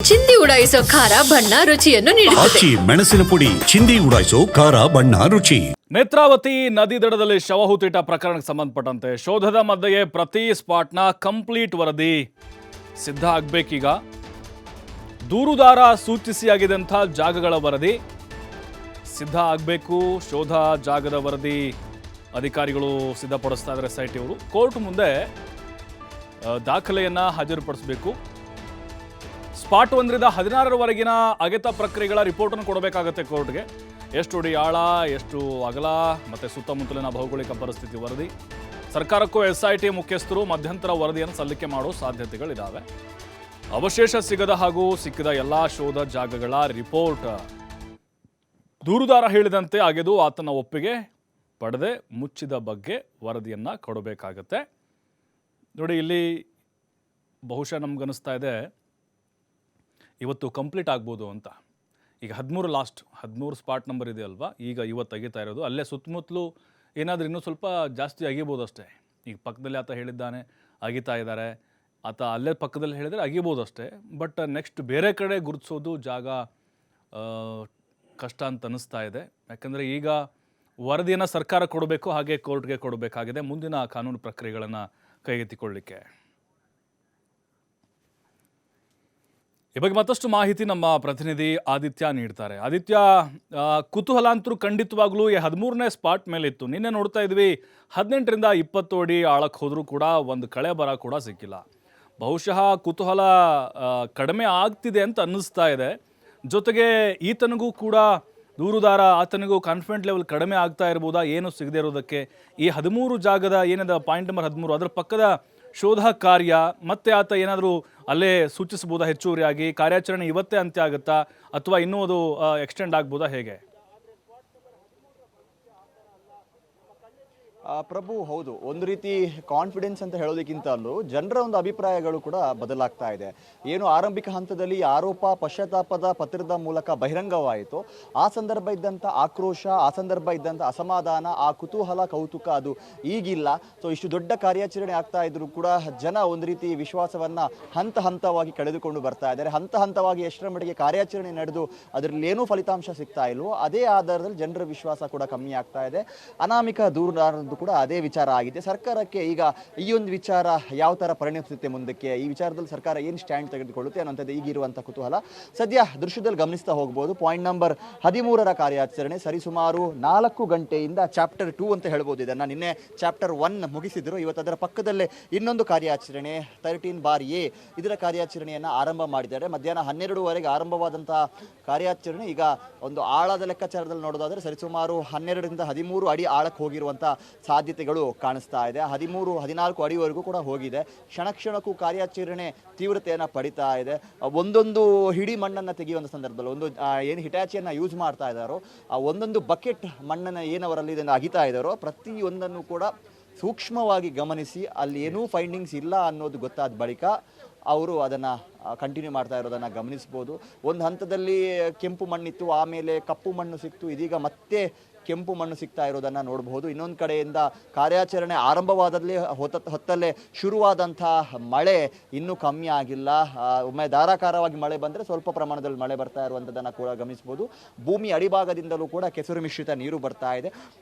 ಚಿಂದಿ ಉಡಾಯಿಸೋ ಖಾರ ಬಣ್ಣ ರುಚಿಯನ್ನು ನೀಡುತ್ತದೆ. ಆಚಿ ಮೆಣಸಿನ ಪುಡಿ ಚಿಂದಿ ಉಡಾಯಿಸೋ ಖಾರ ಬಣ್ಣ ರುಚಿ. ನೇತ್ರಾವತಿ ನದಿ ದಡದಲ್ಲಿ ಶವಹೂತೀಟ ಪ್ರಕರಣಕ್ಕೆ ಸಂಬಂಧಪಟ್ಟಂತೆ ಶೋಧದ ಮಧ್ಯೆ ಪ್ರತಿ ಸ್ಪಾಟ್ನ ಕಂಪ್ಲೀಟ್ ವರದಿ ಸಿದ್ಧ ಆಗಬೇಕೀಗ. ದೂರುದಾರ ಸೂಚಿಸಿಯಾಗಿದ್ದಂಥ ಜಾಗಗಳ ವರದಿ ಸಿದ್ಧ ಆಗಬೇಕು. ಶೋಧ ಜಾಗದ ವರದಿ ಅಧಿಕಾರಿಗಳು ಸಿದ್ಧಪಡಿಸ್ತಾ ಇದ್ದಾರೆ. SIT ಅವರು ಕೋರ್ಟ್ ಮುಂದೆ ದಾಖಲೆಯನ್ನು ಹಾಜರುಪಡಿಸಬೇಕು. ಸ್ಪಾಟ್ 1ರಿಂದ 16ರವರೆಗಿನ ಅಗೆತ ಪ್ರಕ್ರಿಯೆಗಳ ರಿಪೋರ್ಟನ್ನು ಕೊಡಬೇಕಾಗತ್ತೆ ಕೋರ್ಟ್ಗೆ. ಎಷ್ಟು ಅಡಿ ಆಳ, ಎಷ್ಟು ಅಗಲ, ಮತ್ತು ಸುತ್ತಮುತ್ತಲಿನ ಭೌಗೋಳಿಕ ಪರಿಸ್ಥಿತಿ ವರದಿ. ಸರ್ಕಾರಕ್ಕೂ SIT ಮುಖ್ಯಸ್ಥರು ಮಧ್ಯಂತರ ವರದಿಯನ್ನು ಸಲ್ಲಿಕೆ ಮಾಡೋ ಸಾಧ್ಯತೆಗಳಿದ್ದಾವೆ. ಅವಶೇಷ ಸಿಗದ ಹಾಗೂ ಸಿಕ್ಕಿದ ಎಲ್ಲ ಶೋಧ ಜಾಗಗಳ ರಿಪೋರ್ಟ್ ದೂರುದಾರ ಹೇಳಿದಂತೆ ಅಗೆದು ಆತನ ಒಪ್ಪಿಗೆ ಪಡೆದೇ ಮುಚ್ಚಿದ ಬಗ್ಗೆ ವರದಿಯನ್ನು ಕೊಡಬೇಕಾಗತ್ತೆ. ನೋಡಿ, ಇಲ್ಲಿ ಬಹುಶಃ ನಮ್ಗನ್ನಿಸ್ತಾ ಇದೆ ಇವತ್ತು ಕಂಪ್ಲೀಟ್ ಆಗ್ಬೋದು ಅಂತ. ಈಗ 13 ಲಾಸ್ಟ್ 13 ಸ್ಪಾಟ್ ನಂಬರ್ ಇದೆ ಅಲ್ವಾ, ಈಗ ಇವತ್ತು ಅಗಿತಾ ಇರೋದು. ಅಲ್ಲೇ ಸುತ್ತಮುತ್ತಲು ಏನಾದರೂ ಇನ್ನೂ ಸ್ವಲ್ಪ ಜಾಸ್ತಿ ಅಗಿಬೋದು ಅಷ್ಟೇ. ಈಗ ಪಕ್ಕದಲ್ಲಿ ಆತ ಹೇಳಿದ್ದಾನೆ ಅಗಿತಾ ಇದ್ದಾರೆ, ಆತ ಅಲ್ಲೇ ಪಕ್ಕದಲ್ಲಿ ಹೇಳಿದರೆ ಅಗಿಬೋದು ಅಷ್ಟೇ. ಬಟ್ ನೆಕ್ಸ್ಟ್ ಬೇರೆ ಕಡೆ ಗುರುತಿಸೋದು ಜಾಗ ಕಷ್ಟ ಅಂತ ಅನ್ನಿಸ್ತಾ ಇದೆ. ಯಾಕಂದರೆ ಈಗ ವರದಿಯನ್ನು ಸರ್ಕಾರ ಕೊಡಬೇಕು, ಹಾಗೆ ಕೋರ್ಟ್ಗೆ ಕೊಡಬೇಕಾಗಿದೆ ಮುಂದಿನ ಕಾನೂನು ಪ್ರಕ್ರಿಯೆಗಳನ್ನು ಕೈಗೆತ್ತಿಕೊಳ್ಳಲಿಕ್ಕೆ. ಈ ಬಗ್ಗೆ ಮತ್ತಷ್ಟು ಮಾಹಿತಿ ನಮ್ಮ ಪ್ರತಿನಿಧಿ ಆದಿತ್ಯ ನೀಡ್ತಾರೆ. ಆದಿತ್ಯ, ಕುತೂಹಲಾಂತರು ಖಂಡಿತವಾಗ್ಲೂ ಈ 13ನೇ ಸ್ಪಾಟ್ ಮೇಲೆ ಇತ್ತು. ನಿನ್ನೆ ನೋಡ್ತಾ ಇದ್ವಿ 18ರಿಂದ 20 ಅಡಿ ಆಳಕ್ಕೆ ಹೋದರೂ ಕೂಡ ಒಂದು ಕಳೆ ಬರ ಕೂಡ ಸಿಕ್ಕಿಲ್ಲ. ಬಹುಶಃ ಕುತೂಹಲ ಕಡಿಮೆ ಆಗ್ತಿದೆ ಅಂತ ಅನ್ನಿಸ್ತಾ ಇದೆ. ಜೊತೆಗೆ ಈತನಿಗೂ ಕೂಡ ದೂರುದಾರ ಆತನಿಗೂ ಕಾನ್ಫಿಡೆಂಟ್ ಲೆವೆಲ್ ಕಡಿಮೆ ಆಗ್ತಾ ಇರ್ಬೋದಾ ಏನು ಸಿಗದೇ ಇರೋದಕ್ಕೆ. ಈ 13 ಜಾಗದ ಏನಿದೆ ಪಾಯಿಂಟ್ ನಂಬರ್ 13 ಅದರ ಪಕ್ಕದ ಶೋಧ ಕಾರ್ಯ ಮತ್ತೆ ಆತ ಏನಾದರೂ ಅಲ್ಲೇ ಸೂಚಿಸಬಹುದಾ? ಹೆಚ್ಚುವರಿಯಾಗಿ ಕಾರ್ಯಾಚರಣೆ ಇವತ್ತೇ ಅಂತ್ಯ ಆಗುತ್ತಾ ಅಥವಾ ಇನ್ನೂ ಅದು ಎಕ್ಸ್ಟೆಂಡ್ ಆಗ್ಬೋದಾ, ಹೇಗೆ? ಪ್ರಭು, ಹೌದು, ಒಂದು ರೀತಿ ಕಾನ್ಫಿಡೆನ್ಸ್ ಅಂತ ಹೇಳೋದಕ್ಕಿಂತಲೂ ಜನರ ಒಂದು ಅಭಿಪ್ರಾಯಗಳು ಕೂಡ ಬದಲಾಗ್ತಾ ಇದೆ. ಏನು ಆರಂಭಿಕ ಹಂತದಲ್ಲಿ ಆರೋಪ ಪಶ್ಚಾತ್ತಾಪದ ಪತ್ರದ ಮೂಲಕ ಬಹಿರಂಗವಾಯಿತು, ಆ ಸಂದರ್ಭ ಇದ್ದಂಥ ಆಕ್ರೋಶ, ಆ ಸಂದರ್ಭ ಇದ್ದಂಥ ಅಸಮಾಧಾನ, ಆ ಕುತೂಹಲ, ಕೌತುಕ ಅದು ಈಗಿಲ್ಲ. ಸೊ ಇಷ್ಟು ದೊಡ್ಡ ಕಾರ್ಯಾಚರಣೆ ಆಗ್ತಾ ಇದ್ರು ಕೂಡ ಜನ ಒಂದು ರೀತಿ ವಿಶ್ವಾಸವನ್ನ ಹಂತ ಹಂತವಾಗಿ ಕಳೆದುಕೊಂಡು ಬರ್ತಾ ಇದ್ದಾರೆ. ಹಂತ ಹಂತವಾಗಿ ಎಷ್ಟರ ಮಟ್ಟಿಗೆ ಕಾರ್ಯಾಚರಣೆ ನಡೆದು ಅದರಲ್ಲಿ ಏನೂ ಫಲಿತಾಂಶ ಸಿಗ್ತಾ ಇಲ್ವೋ ಅದೇ ಆಧಾರದಲ್ಲಿ ಜನರ ವಿಶ್ವಾಸ ಕೂಡ ಕಮ್ಮಿ ಆಗ್ತಾ ಇದೆ. ಅನಾಮಿಕ ದೂರುದಾರದ್ದು ಕೂಡ ಅದೇ ವಿಚಾರ ಆಗಿದೆ. ಸರ್ಕಾರಕ್ಕೆ ಈಗ ಈ ಒಂದು ವಿಚಾರ ಯಾವ ತರ ಪರಿಣಮಿಸುತ್ತೆ ಮುಂದಕ್ಕೆ, ಈ ವಿಚಾರದಲ್ಲಿ ಸರ್ಕಾರ ಏನು ಸ್ಟ್ಯಾಂಡ್ ತೆಗೆದುಕೊಳ್ಳುತ್ತೆ ಅನ್ನೋಂಥದ್ದು ಈಗಿರುವಂಥ ಕುತೂಹಲ. ಸದ್ಯ ದೃಶ್ಯದಲ್ಲಿ ಗಮನಿಸ್ತಾ ಹೋಗ್ಬೋದು. ಪಾಯಿಂಟ್ ನಂಬರ್ 13ರ ಕಾರ್ಯಾಚರಣೆ ಸರಿಸುಮಾರು 4 ಗಂಟೆಯಿಂದ ಚಾಪ್ಟರ್ 2 ಅಂತ ಹೇಳ್ಬೋದು. ಇದನ್ನು ನಿನ್ನೆ ಚಾಪ್ಟರ್ 1 ಮುಗಿಸಿದ್ರು. ಇವತ್ತು ಅದರ ಪಕ್ಕದಲ್ಲೇ ಇನ್ನೊಂದು ಕಾರ್ಯಾಚರಣೆ 13/A ಇದರ ಕಾರ್ಯಾಚರಣೆಯನ್ನು ಆರಂಭ ಮಾಡಿದ್ದಾರೆ. ಮಧ್ಯಾಹ್ನ 12ವರೆಗೆ ಆರಂಭವಾದಂತಹ ಕಾರ್ಯಾಚರಣೆ ಈಗ ಒಂದು ಆಳದ ಲೆಕ್ಕಾಚಾರದಲ್ಲಿ ನೋಡೋದಾದ್ರೆ ಸರಿಸುಮಾರು 12ರಿಂದ 13 ಅಡಿ ಆಳಕ್ಕೆ ಹೋಗಿರುವಂಥ ಸಾಧ್ಯತೆಗಳು ಕಾಣಿಸ್ತಾ ಇದೆ. 13-14 ಅಡಿವರೆಗೂ ಕೂಡ ಹೋಗಿದೆ. ಕ್ಷಣಕ್ಕೂ ಕಾರ್ಯಾಚರಣೆ ತೀವ್ರತೆಯನ್ನು ಪಡಿತಾ ಇದೆ. ಒಂದೊಂದು ಹಿಡಿ ಮಣ್ಣನ್ನು ತೆಗೆಯುವಂಥ ಸಂದರ್ಭದಲ್ಲಿ ಒಂದು ಏನು ಹಿಟಾಚಿಯನ್ನು ಯೂಸ್ ಮಾಡ್ತಾ ಇದ್ದಾರೋ ಆ ಒಂದೊಂದು ಬಕೆಟ್ ಮಣ್ಣನ್ನು ಏನವರಲ್ಲಿ ಇದನ್ನು ಅಗಿತಾ ಇದ್ದಾರೋ ಪ್ರತಿಯೊಂದನ್ನು ಕೂಡ ಸೂಕ್ಷ್ಮವಾಗಿ ಗಮನಿಸಿ ಅಲ್ಲಿ ಏನೂ ಫೈಂಡಿಂಗ್ಸ್ ಇಲ್ಲ ಅನ್ನೋದು ಗೊತ್ತಾದ ಬಳಿಕ ಅವರು ಅದನ್ನು ಕಂಟಿನ್ಯೂ ಮಾಡ್ತಾ ಇರೋದನ್ನು ಗಮನಿಸ್ಬೋದು. ಒಂದು ಹಂತದಲ್ಲಿ ಕೆಂಪು ಮಣ್ಣಿತ್ತು, ಆಮೇಲೆ ಕಪ್ಪು ಮಣ್ಣು ಸಿಕ್ತು, ಇದೀಗ ಮತ್ತೆ ಕೆಂಪು ಮಣ್ಣು ಸಿಗ್ತಾ ಇರೋದನ್ನು ನೋಡಬಹುದು. ಇನ್ನೊಂದು ಕಡೆಯಿಂದ ಕಾರ್ಯಾಚರಣೆ ಆರಂಭವಾದಲ್ಲಿ ಹೊತ್ತಲ್ಲೇ ಶುರುವಾದಂಥ ಮಳೆ ಇನ್ನೂ ಕಮ್ಮಿ ಆಗಿಲ್ಲ. ಒಮ್ಮೆ ಧಾರಾಕಾರವಾಗಿ ಮಳೆ ಬಂದರೆ ಸ್ವಲ್ಪ ಪ್ರಮಾಣದಲ್ಲಿ ಮಳೆ ಬರ್ತಾ ಇರುವಂಥದ್ದನ್ನು ಕೂಡ ಗಮನಿಸ್ಬೋದು. ಭೂಮಿ ಅಡಿಭಾಗದಿಂದಲೂ ಕೂಡ ಕೆಸರು ಮಿಶ್ರಿತ ನೀರು ಬರ್ತಾ ಇದೆ.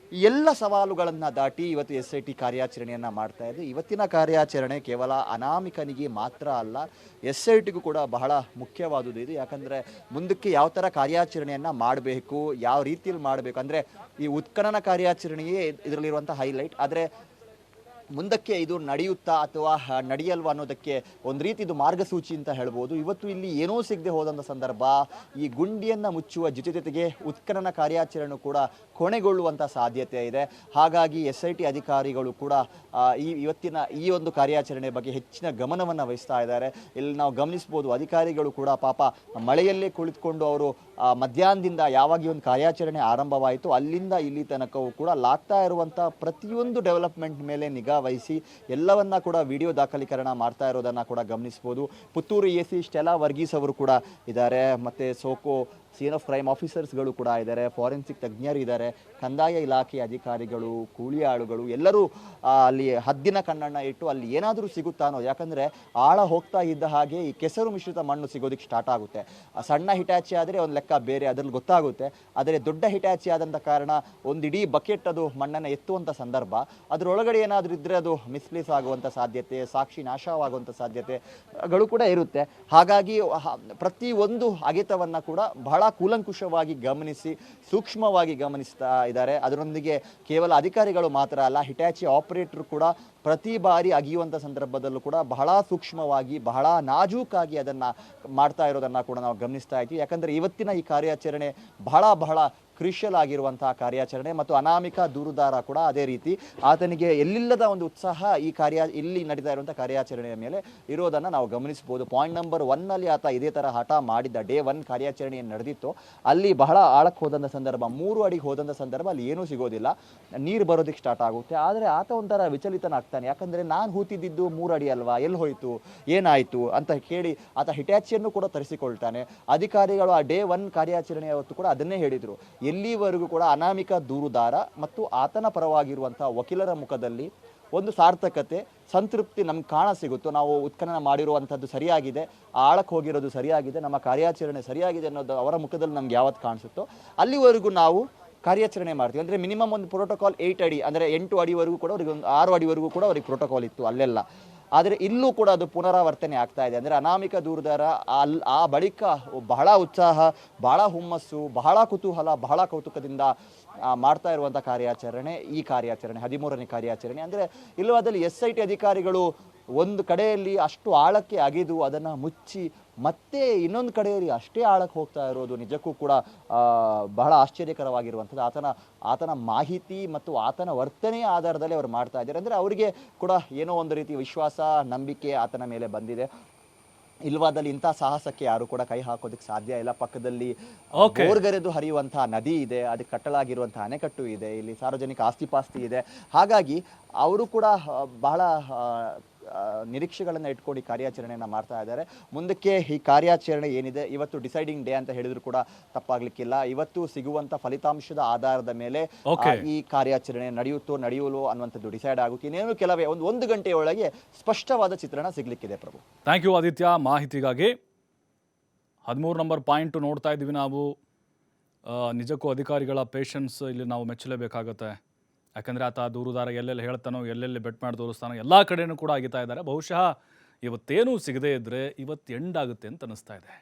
ಎಲ್ಲ ಸವಾಲುಗಳನ್ನು ದಾಟಿ ಇವತ್ತು SIT ಕಾರ್ಯಾಚರಣೆಯನ್ನು ಮಾಡ್ತಾ ಇದೆ. ಇವತ್ತಿನ ಕಾರ್ಯಾಚರಣೆ ಕೇವಲ ಅನಾಮಿಕನಿಗೆ ಮಾತ್ರ ಅಲ್ಲ, SITಗೂ ಕೂಡ ಬಹಳ ಮುಖ್ಯವಾದುದು ಇದು. ಯಾಕಂದರೆ ಮುಂದಕ್ಕೆ ಯಾವ ಥರ ಕಾರ್ಯಾಚರಣೆಯನ್ನು ಮಾಡಬೇಕು, ಯಾವ ರೀತಿಯಲ್ಲಿ ಮಾಡಬೇಕು, ಅಂದರೆ ಈ ಉತ್ಖನನ ಕಾರ್ಯಾಚರಣೆಯೇ ಇದರಲ್ಲಿರುವಂಥ ಹೈಲೈಟ್. ಆದರೆ ಮುಂದಕ್ಕೆ ಇದು ನಡೆಯುತ್ತಾ ಅಥವಾ ನಡೆಯಲ್ವಾ ಅನ್ನೋದಕ್ಕೆ ಒಂದು ರೀತಿ ಇದು ಮಾರ್ಗಸೂಚಿ ಅಂತ ಹೇಳ್ಬೋದು. ಇವತ್ತು ಇಲ್ಲಿ ಏನೂ ಸಿಗದೆ ಹೋದಂಥ ಸಂದರ್ಭ ಈ ಗುಂಡಿಯನ್ನು ಮುಚ್ಚುವ ಜೊತೆಗೆ ಉತ್ಖನನ ಕಾರ್ಯಾಚರಣೆ ಕೂಡ ಕೊನೆಗೊಳ್ಳುವಂಥ ಸಾಧ್ಯತೆ ಇದೆ. ಹಾಗಾಗಿ SIT ಅಧಿಕಾರಿಗಳು ಕೂಡ ಇವತ್ತಿನ ಈ ಒಂದು ಕಾರ್ಯಾಚರಣೆ ಬಗ್ಗೆ ಹೆಚ್ಚಿನ ಗಮನವನ್ನು ವಹಿಸ್ತಾ ಇದ್ದಾರೆ. ಇಲ್ಲಿ ನಾವು ಗಮನಿಸ್ಬೋದು, ಅಧಿಕಾರಿಗಳು ಕೂಡ ಪಾಪ ಮಳೆಯಲ್ಲೇ ಕುಳಿತುಕೊಂಡು ಅವರು ಮಧ್ಯಾಹ್ನದಿಂದ ಯಾವಾಗ ಈ ಒಂದು ಕಾರ್ಯಾಚರಣೆ ಆರಂಭವಾಯಿತು ಅಲ್ಲಿಂದ ಇಲ್ಲಿ ತನಕವೂ ಕೂಡ ಲಾಗ್ತಾ ಇರುವಂಥ ಪ್ರತಿಯೊಂದು ಡೆವಲಪ್ಮೆಂಟ್ ಮೇಲೆ ನಿಗಾ ವಹಿಸಿ ಎಲ್ಲವನ್ನ ಕೂಡ ವಿಡಿಯೋ ದಾಖಲೀಕರಣ ಮಾಡ್ತಾ ಇರೋದನ್ನು ಕೂಡ ಗಮನಿಸ್ಬೋದು. ಪುತ್ತೂರು AC ಸ್ಟೆಲಾ ವರ್ಗೀಸ್ ಅವರು ಕೂಡ ಇದ್ದಾರೆ, ಮತ್ತು ಸೋಕೋ ಸೀನ್ ಆಫ್ ಕ್ರೈಮ್ ಆಫೀಸರ್ಸ್ಗಳು ಕೂಡ ಇದ್ದಾರೆ, ಫಾರೆನ್ಸಿಕ್ ತಜ್ಞರು ಇದ್ದಾರೆ, ಕಂದಾಯ ಇಲಾಖೆ ಅಧಿಕಾರಿಗಳು, ಕೂಲಿ ಆಳುಗಳು ಎಲ್ಲರೂ ಅಲ್ಲಿ ಹದ್ದಿನ ಕಣ್ಣನ್ನು ಇಟ್ಟು ಅಲ್ಲಿ ಏನಾದರೂ ಸಿಗುತ್ತಾ ಅನ್ನೋದು. ಯಾಕಂದರೆ ಆಳ ಹೋಗ್ತಾ ಇದ್ದ ಹಾಗೆ ಈ ಕೆಸರು ಮಿಶ್ರಿತ ಮಣ್ಣು ಸಿಗೋದಕ್ಕೆ ಸ್ಟಾರ್ಟ್ ಆಗುತ್ತೆ. ಸಣ್ಣ ಹಿಟಾಚಿ ಆದರೆ ಒಂದು ಲೆಕ್ಕ ಬೇರೆ, ಅದರಲ್ಲಿ ಗೊತ್ತಾಗುತ್ತೆ. ಆದರೆ ದೊಡ್ಡ ಹಿಟಾಚಿ ಆದಂಥ ಕಾರಣ ಒಂದು ಇಡೀ ಬಕೆಟ್ ಅದು ಮಣ್ಣನ್ನು ಎತ್ತುವಂಥ ಸಂದರ್ಭ, ಅದರೊಳಗಡೆ ಏನಾದರೂ ಇದ್ದರೆ ಅದು ಮಿಸ್ಪ್ಲೇಸ್ ಆಗುವಂಥ ಸಾಧ್ಯತೆ, ಸಾಕ್ಷಿ ನಾಶವಾಗುವಂಥ ಸಾಧ್ಯತೆಗಳು ಕೂಡ ಇರುತ್ತೆ. ಹಾಗಾಗಿ ಪ್ರತಿ ಒಂದು ಅಗೆತವನ್ನು ಕೂಡ ಬಹಳ ಕೂಲಂಕುಷವಾಗಿ ಗಮನಿಸಿ ಸೂಕ್ಷ್ಮವಾಗಿ ಗಮನಿಸ್ತಾ ಇದ್ದಾರೆ. ಅದರೊಂದಿಗೆ ಕೇವಲ ಅಧಿಕಾರಿಗಳು ಮಾತ್ರ ಅಲ್ಲ, ಹಿಟಾಚಿ ಆಪರೇಟರ್ ಕೂಡ ಪ್ರತಿ ಬಾರಿ ಅಗಿಯುವಂಥ ಸಂದರ್ಭದಲ್ಲೂ ಕೂಡ ಬಹಳ ಸೂಕ್ಷ್ಮವಾಗಿ ಬಹಳ ನಾಜೂಕಾಗಿ ಅದನ್ನು ಮಾಡ್ತಾ ಇರೋದನ್ನು ಕೂಡ ನಾವು ಗಮನಿಸ್ತಾ ಇದ್ದೀವಿ. ಯಾಕಂದರೆ ಇವತ್ತಿನ ಈ ಕಾರ್ಯಾಚರಣೆ ಬಹಳ ಕ್ರಿಷಿಯಲ್ ಆಗಿರುವಂತಹ ಕಾರ್ಯಾಚರಣೆ ಮತ್ತು ಅನಾಮಿಕ ದೂರುದಾರ ಕೂಡ ಅದೇ ರೀತಿ ಆತನಿಗೆ ಎಲ್ಲಿಲ್ಲದ ಒಂದು ಉತ್ಸಾಹ ಇಲ್ಲಿ ನಡೀತಾ ಇರುವಂಥ ಕಾರ್ಯಾಚರಣೆಯ ಮೇಲೆ ಇರೋದನ್ನು ನಾವು ಗಮನಿಸ್ಬೋದು. ಪಾಯಿಂಟ್ ನಂಬರ್ 1ನಲ್ಲಿ ಆತ ಇದೇ ಥರ ಹಠ ಮಾಡಿದ್ದ ಡೇ 1 ಕಾರ್ಯಾಚರಣೆ ಏನು ನಡೆದಿತ್ತು ಅಲ್ಲಿ ಬಹಳ ಆಳಕ್ಕೆ ಹೋದಂಥ ಸಂದರ್ಭ, 3 ಅಡಿಗೆ ಹೋದಂಥ ಸಂದರ್ಭ ಅಲ್ಲಿ ಏನೂ ಸಿಗೋದಿಲ್ಲ, ನೀರು ಬರೋದಕ್ಕೆ ಸ್ಟಾರ್ಟ್ ಆಗುತ್ತೆ. ಆದರೆ ಆತ ಒಂಥರ ವಿಚಲಿತನಾಗ್ತಾನೆ. ಯಾಕಂದರೆ ನಾನು ಹೂತಿದ್ದು 3 ಅಡಿ ಅಲ್ವಾ, ಎಲ್ಲಿ ಹೋಯಿತು, ಏನಾಯಿತು ಅಂತ ಕೇಳಿ ಆತ ಹಿಟಾಚಿಯನ್ನು ಕೂಡ ತರಿಸಿಕೊಳ್ತಾನೆ. ಅಧಿಕಾರಿಗಳು ಆ ಡೇ 1 ಕಾರ್ಯಾಚರಣೆಯ ಹೊತ್ತು ಕೂಡ ಅದನ್ನೇ ಹೇಳಿದರು. ಎಲ್ಲಿವರೆಗೂ ಕೂಡ ಅನಾಮಿಕ ದೂರುದಾರ ಮತ್ತು ಆತನ ಪರವಾಗಿರುವಂಥ ವಕೀಲರ ಮುಖದಲ್ಲಿ ಒಂದು ಸಾರ್ಥಕತೆ, ಸಂತೃಪ್ತಿ ನಮ್ಗೆ ಕಾಣ ಸಿಗುತ್ತೋ, ನಾವು ಉತ್ಖನನ ಮಾಡಿರುವಂಥದ್ದು ಸರಿಯಾಗಿದೆ, ಆಳಕ್ಕೆ ಹೋಗಿರೋದು ಸರಿಯಾಗಿದೆ, ನಮ್ಮ ಕಾರ್ಯಾಚರಣೆ ಸರಿಯಾಗಿದೆ ಅನ್ನೋದು ಅವರ ಮುಖದಲ್ಲಿ ನಮ್ಗೆ ಯಾವತ್ತು ಕಾಣಿಸುತ್ತೋ ಅಲ್ಲಿವರೆಗೂ ನಾವು ಕಾರ್ಯಾಚರಣೆ ಮಾಡ್ತೀವಿ. ಅಂದರೆ ಮಿನಿಮಮ್ ಒಂದು ಪ್ರೋಟೋಕಾಲ್ 8 ಅಡಿ, ಅಂದರೆ 8 ಅಡಿವರೆಗೂ ಕೂಡ ಅವ್ರಿಗೆ ಒಂದು 6 ಅಡಿವರೆಗೂ ಕೂಡ ಅವ್ರಿಗೆ ಪ್ರೋಟೋಕಾಲ್ ಇತ್ತು ಅಲ್ಲೆಲ್ಲ. ಆದರೆ ಇಲ್ಲೂ ಕೂಡ ಅದು ಪುನರಾವರ್ತನೆ ಆಗ್ತಾ ಇದೆ. ಅಂದರೆ ಅನಾಮಿಕ ದೂರುದಾರ ಆ ಬಳಿಕ ಬಹಳ ಉತ್ಸಾಹ, ಬಹಳ ಹುಮ್ಮಸ್ಸು, ಬಹಳ ಕುತೂಹಲ, ಬಹಳ ಕೌತುಕದಿಂದ ಮಾಡ್ತಾ ಇರುವಂಥ ಕಾರ್ಯಾಚರಣೆ ಈ ಕಾರ್ಯಾಚರಣೆ 13ನೇ ಕಾರ್ಯಾಚರಣೆ. ಅಂದರೆ ಇಲ್ಲವಾದಲ್ಲಿ SIT ಅಧಿಕಾರಿಗಳು ಒಂದು ಕಡೆಯಲ್ಲಿ ಅಷ್ಟು ಆಳಕ್ಕೆ ಅಗೆದು ಅದನ್ನು ಮುಚ್ಚಿ ಮತ್ತೆ ಇನ್ನೊಂದು ಕಡೆಯಲ್ಲಿ ಅಷ್ಟೇ ಆಳಕ್ಕೆ ಹೋಗ್ತಾ ಇರೋದು ನಿಜಕ್ಕೂ ಕೂಡ ಬಹಳ ಆಶ್ಚರ್ಯಕರವಾಗಿರುವಂಥದ್ದು. ಆತನ ಮಾಹಿತಿ ಮತ್ತು ಆತನ ವರ್ತನೆಯ ಆಧಾರದಲ್ಲಿ ಅವರು ಮಾಡ್ತಾ ಇದ್ದಾರೆ. ಅಂದರೆ ಅವರಿಗೆ ಕೂಡ ಏನೋ ಒಂದು ರೀತಿ ವಿಶ್ವಾಸ, ನಂಬಿಕೆ ಆತನ ಮೇಲೆ ಬಂದಿದೆ. ಇಲ್ವಾದಲ್ಲಿ ಇಂಥ ಸಾಹಸಕ್ಕೆ ಯಾರು ಕೂಡ ಕೈ ಹಾಕೋದಕ್ಕೆ ಸಾಧ್ಯ ಇಲ್ಲ. ಪಕ್ಕದಲ್ಲಿ ಬೋರ್ಗರೆದು ಹರಿಯುವಂತಹ ನದಿ ಇದೆ, ಅದಕ್ಕೆ ಕಟ್ಟಲಾಗಿರುವಂತಹ ಅಣೆಕಟ್ಟು ಇದೆ, ಇಲ್ಲಿ ಸಾರ್ವಜನಿಕ ಆಸ್ತಿಪಾಸ್ತಿ ಇದೆ. ಹಾಗಾಗಿ ಅವರು ಕೂಡ ಬಹಳ ನಿರೀಕ್ಷೆಗಳನ್ನು ಇಟ್ಕೊಂಡು ಈ ಕಾರ್ಯಾಚರಣೆಯನ್ನು ಮಾಡ್ತಾ ಇದ್ದಾರೆ. ಮುಂದಕ್ಕೆ ಈ ಕಾರ್ಯಾಚರಣೆ ಏನಿದೆ, ಇವತ್ತು ಡಿಸೈಡಿಂಗ್ ಡೇ ಅಂತ ಹೇಳಿದ್ರು ಕೂಡ ತಪ್ಪಾಗ್ಲಿಕ್ಕಿಲ್ಲ. ಇವತ್ತು ಸಿಗುವಂತ ಫಲಿತಾಂಶದ ಆಧಾರದ ಮೇಲೆ ಈ ಕಾರ್ಯಾಚರಣೆ ನಡೆಯುವೋ ಅನ್ನುವಂಥದ್ದು ಡಿಸೈಡ್ ಆಗುತ್ತೆ. ಇನ್ನೇನು ಕೆಲವೇ ಒಂದು ಗಂಟೆಯೊಳಗೆ ಸ್ಪಷ್ಟವಾದ ಚಿತ್ರಣ ಸಿಗ್ಲಿಕ್ಕಿದೆ. ಪ್ರಭು, ಥ್ಯಾಂಕ್ ಯು ಆದಿತ್ಯ ಮಾಹಿತಿಗಾಗಿ. 13 ನಂಬರ್ ಪಾಯಿಂಟ್ ನೋಡ್ತಾ ಇದ್ದೀವಿ ನಾವು. ನಿಜಕ್ಕೂ ಅಧಿಕಾರಿಗಳ ಪೇಷನ್ಸ್ ಇಲ್ಲಿ ನಾವು ಮೆಚ್ಚಲೇಬೇಕಾಗತ್ತೆ. ಯಾಕಂದರೆ ಆತ ದೂರುದಾರ ಎಲ್ಲೆಲ್ಲಿ ಹೇಳ್ತಾನೋ, ಎಲ್ಲೆಲ್ಲಿ ಬೆಟ್ ಮಾಡಿ ತೋರಿಸ್ತಾನೋ ಎಲ್ಲ ಕಡೆಯೂ ಕೂಡ ಅಗಿತಾ ಇದ್ದಾರೆ. ಬಹುಶಃ ಇವತ್ತೇನೂ ಸಿಗದೇ ಇದ್ದರೆ ಇವತ್ತು ಎಂಡ್ ಆಗುತ್ತೆ ಅಂತ ಅನ್ನಿಸ್ತಾ ಇದೆ.